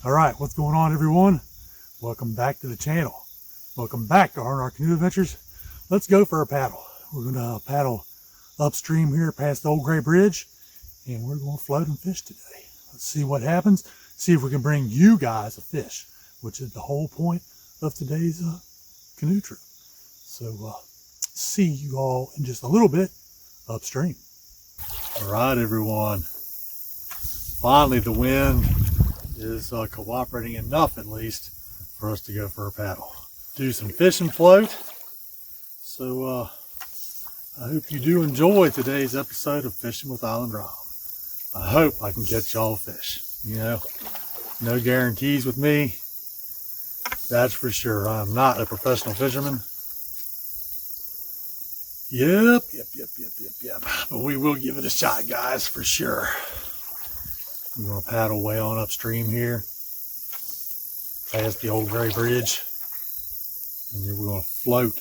All right, what's going on, everyone? Welcome back to the channel. Welcome back to R&R Canoe Adventures. Let's go for a paddle. We're gonna paddle upstream here past the old gray bridge, and we're gonna float and fish today. Let's see what happens. See if we can bring you guys a fish, which is the whole point of today's canoe trip. So see you all in just a little bit upstream. All right, everyone. Finally, the wind is cooperating enough, at least, for us to go for a paddle. Do some fish and float. So I hope you do enjoy today's episode of Fishing with Island Rob. I hope I can catch y'all fish. You know, no guarantees with me. That's for sure. I'm not a professional fisherman. Yep. But we will give it a shot, guys, for sure. We're going to paddle way on upstream here, past the old gray bridge, and then we're going to float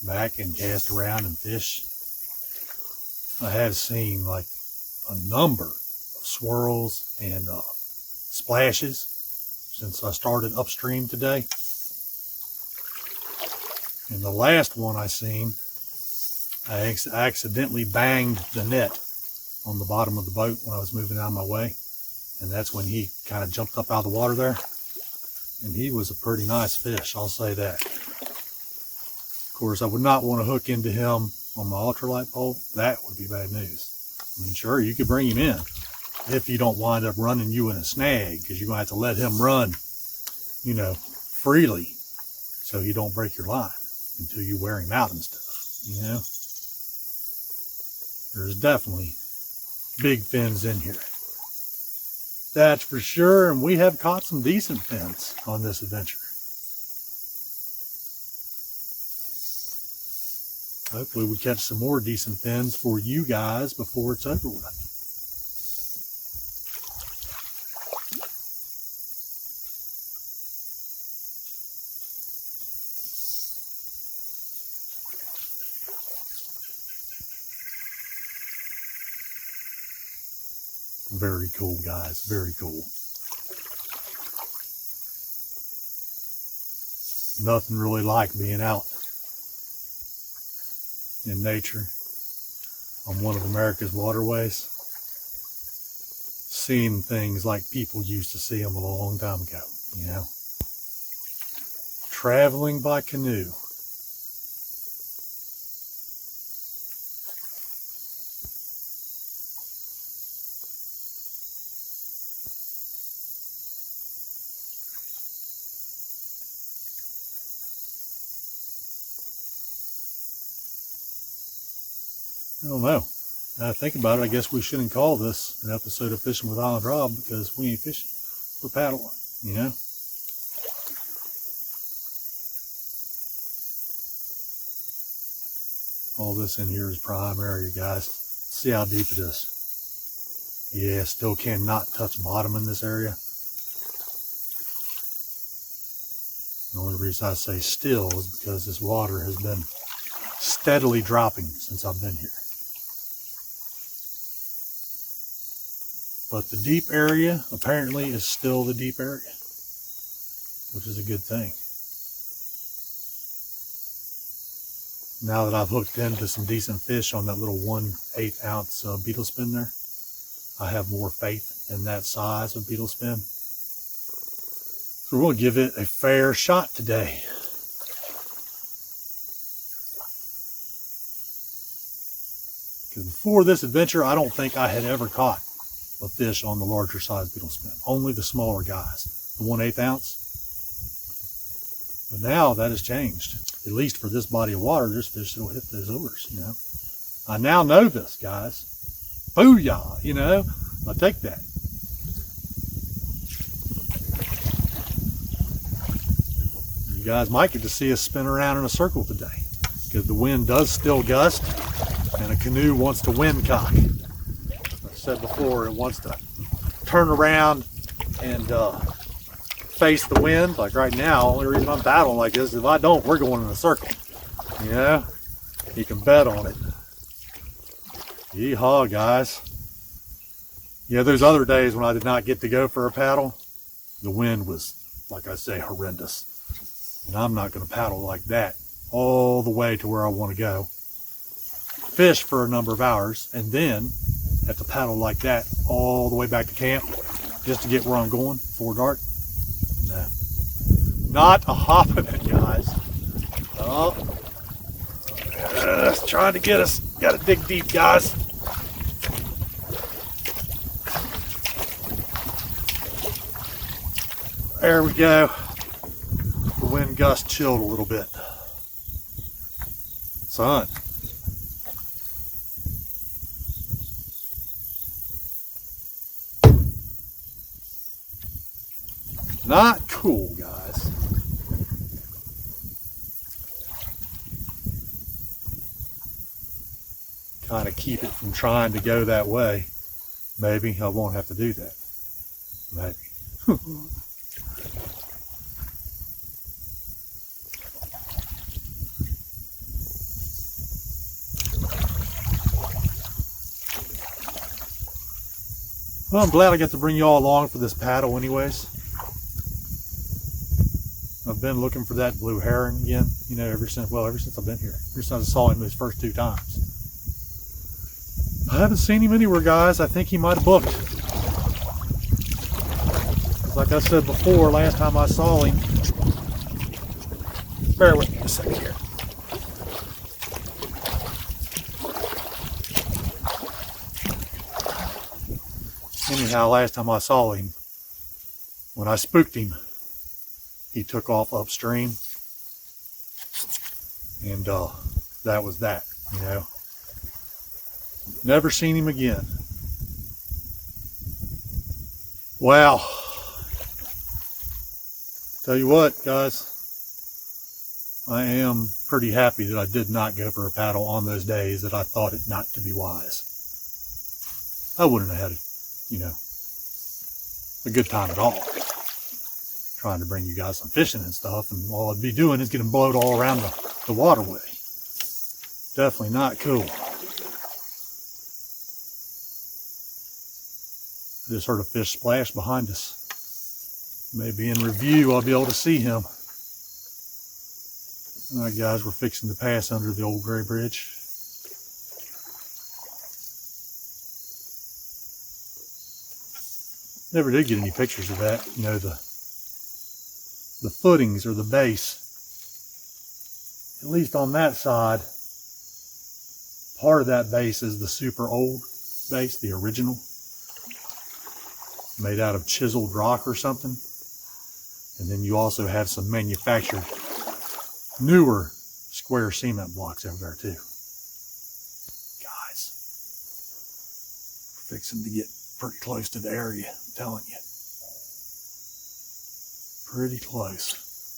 back and cast around and fish. I have seen like a number of swirls and splashes since I started upstream today. And the last one I seen, I accidentally banged the net on the bottom of the boat when I was moving out of my way. And that's when he kind of jumped up out of the water there. And he was a pretty nice fish, I'll say that. Of course, I would not want to hook into him on my ultralight pole. That would be bad news. I mean, sure, you could bring him in if you don't wind up running you in a snag, because you're going to have to let him run, you know, freely so you don't break your line until you wear him out and stuff, you know. There's definitely big fins in here. That's for sure, and we have caught some decent fins on this adventure. Hopefully we catch some more decent fins for you guys before it's over with. Very cool, guys. Very cool. Nothing really like being out in nature on one of America's waterways, seeing things like people used to see them a long time ago, you know. Traveling by canoe. I don't know. Now I think about it, I guess we shouldn't call this an episode of Fishing with Island Rob, because we ain't fishing. We're paddling, you know? All this in here is prime area, guys. See how deep it is. Yeah, still cannot touch bottom in this area. The only reason I say still is because this water has been steadily dropping since I've been here. But the deep area apparently is still the deep area, which is a good thing. Now that I've hooked into some decent fish on that little 1/8 ounce beetle spin there, I have more faith in that size of beetle spin. So we're going to give it a fair shot today. Because before this adventure, I don't think I had ever caught a fish on the larger size beetle spin. Only the smaller guys, the 1/8 ounce. But now that has changed. At least for this body of water, there's fish that'll hit those lures, you know. I now know this, guys. Booyah, you know. I'll take that. You guys might get to see us spin around in a circle today, because the wind does still gust, and a canoe wants to wind cock. I said before, it wants to turn around and face the wind. Like right now, only reason I'm paddling like this is if I don't, we're going in a circle. You know, you can bet on it. Yeehaw, guys. Yeah, there's other days when I did not get to go for a paddle. the wind was, like I say, horrendous. And I'm not going to paddle like that all the way to where I want to go, fish for a number of hours, and then have to paddle like that all the way back to camp just to get where I'm going before dark. No, not a hopping it, guys. Oh, it's trying to get us. Got to dig deep, guys. There we go. The wind gust chilled a little bit. Son. Not cool, guys. Kind of keep it from trying to go that way. Maybe I won't have to do that. Maybe. Well, I'm glad I got to bring you all along for this paddle anyways. I've been looking for that blue heron again, you know, ever since I've been here. Ever since I saw him those first 2 times. I haven't seen him anywhere, guys. I think he might have booked. Like I said before, last time I saw him, bear with me a second here. Anyhow, last time I saw him, when I spooked him, he took off upstream, and that was that, you know. Never seen him again. Wow. Tell you what, guys, I am pretty happy that I did not go for a paddle on those days that I thought it not to be wise. I wouldn't have had, you know, a good time at all. Trying to bring you guys some fishing and stuff, and all I'd be doing is getting blowed all around the waterway. Definitely not cool. I just heard a fish splash behind us. Maybe in review I'll be able to see him. All right, guys, we're fixing to pass under the old gray bridge. Never did get any pictures of that. You know, the footings or the base, at least on that side, part of that base is the super old base, the original, made out of chiseled rock or something. And then you also have some manufactured newer square cement blocks over there too. Guys, we're fixing to get pretty close to the area, I'm telling you. Pretty close.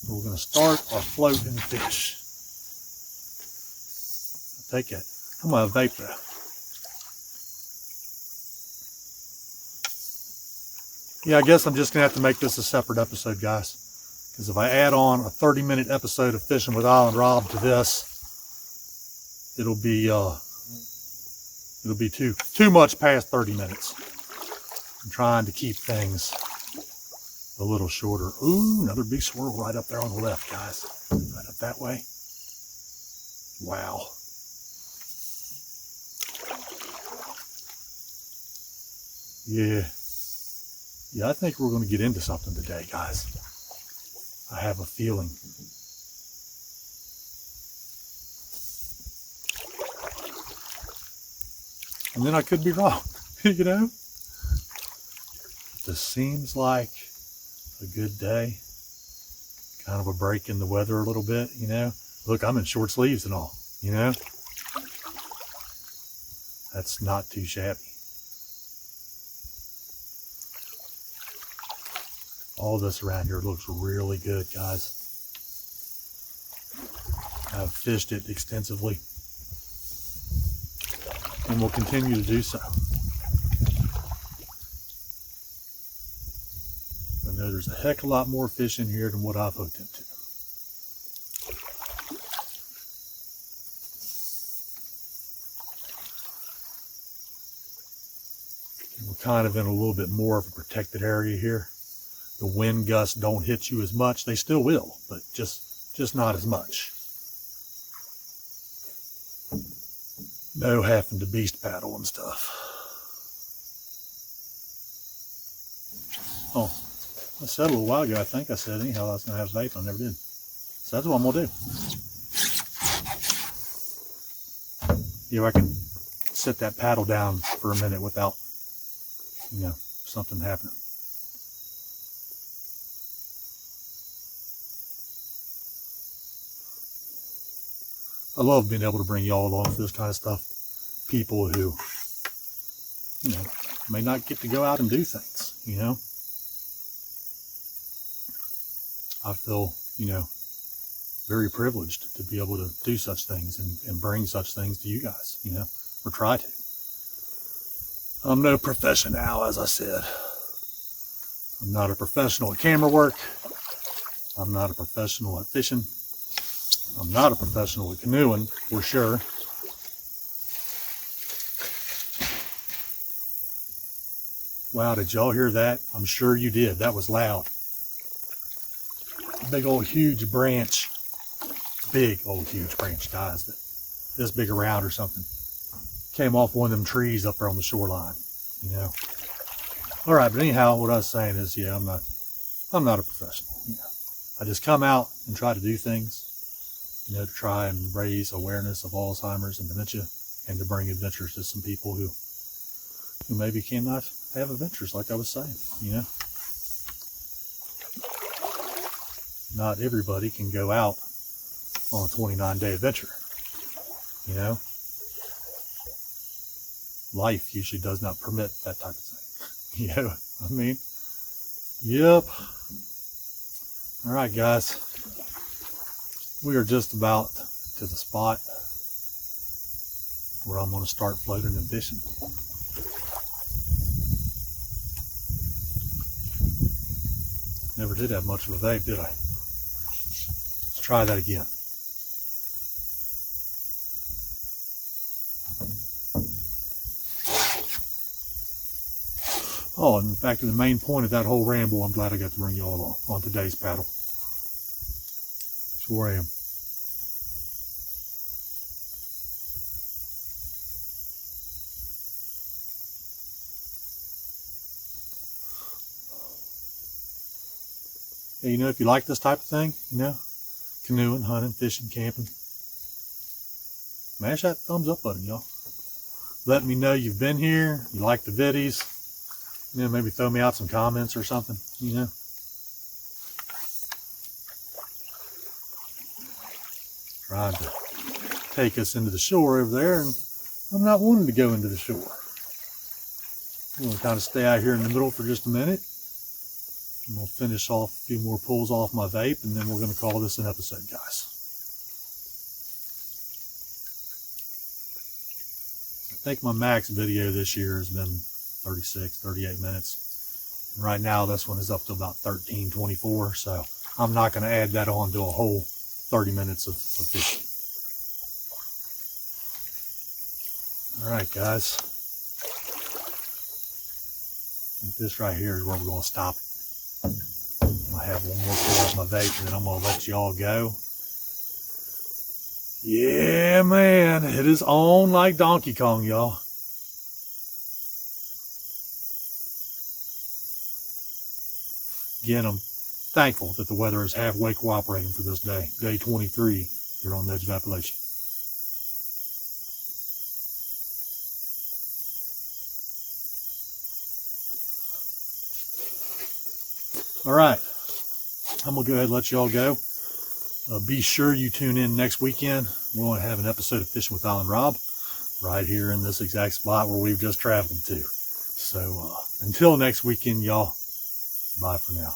We're going to start our float and fish. I'll take it. I'm going to vape though. Yeah, I guess I'm just going to have to make this a separate episode, guys. Because if I add on a 30-minute episode of Fishing with Island Rob to this, it'll be too much past 30 minutes. I'm trying to keep things a little shorter. Ooh, another big swirl right up there on the left, guys. Right up that way. Wow. Yeah, I think we're going to get into something today, guys. I have a feeling. And then I could be wrong, you know? This seems like a good day. Kind of a break in the weather a little bit, you know? Look, I'm in short sleeves and all, you know? That's not too shabby. All this around here looks really good, guys. I've fished it extensively and will continue to do so. I know there's a heck of a lot more fish in here than what I've hooked into. We're kind of in a little bit more of a protected area here. the wind gusts don't hit you as much. They still will, but just not as much. No having to beast paddle and stuff. Oh, I said a little while ago, I think I said anyhow I was going to have a vape. I never did. So that's what I'm going to do. Yeah, I can set that paddle down for a minute without, something happening. I love being able to bring y'all along for this kind of stuff. People who, may not get to go out and do things, I feel, very privileged to be able to do such things and bring such things to you guys, or try to. I'm no professional, as I said. I'm not a professional at camera work. I'm not a professional at fishing. I'm not a professional at canoeing, for sure. Wow, did y'all hear that? I'm sure you did. That was loud. Big old huge branch. Big old huge branch, guys. This big around or something. Came off one of them trees up there on the shoreline, All right, but anyhow, what I was saying is, yeah, I'm not a professional, I just come out and try to do things, to try and raise awareness of Alzheimer's and dementia, and to bring adventures to some people who maybe cannot have adventures, like I was saying, Not everybody can go out on a 29-day adventure, Life usually does not permit that type of thing. I mean? Yep. All right, guys. We are just about to the spot where I'm going to start floating and fishing. Never did have much of a vape, did I? Let's try that again. Oh, and back to the main point of that whole ramble, I'm glad I got to bring you all along on today's paddle. Sure am. Hey, if you like this type of thing, canoeing, hunting, fishing, camping, smash that thumbs up button, y'all. Let me know you've been here, you like the viddies. Maybe throw me out some comments or something, Trying to take us into the shore over there, and I'm not wanting to go into the shore. I'm going to kind of stay out here in the middle for just a minute. I'm going to finish off a few more pulls off my vape, and then we're going to call this an episode, guys. I think my max video this year has been 36, 38 minutes. And right now, this one is up to about 13, 24. So I'm not going to add that on to a whole 30 minutes of fishing. All right, guys. I think this right here is where we're going to stop it. I have one more pull off my vape, and then I'm going to let you all go. Yeah, man. It is on like Donkey Kong, y'all. Again, I'm thankful that the weather is halfway cooperating for this day, day 23 here on the edge of Appalachia. All right, I'm going to go ahead and let you all go. Be sure you tune in next weekend. We're going to have an episode of Fishing with Island Rob right here in this exact spot where we've just traveled to. So until next weekend, y'all. Bye for now.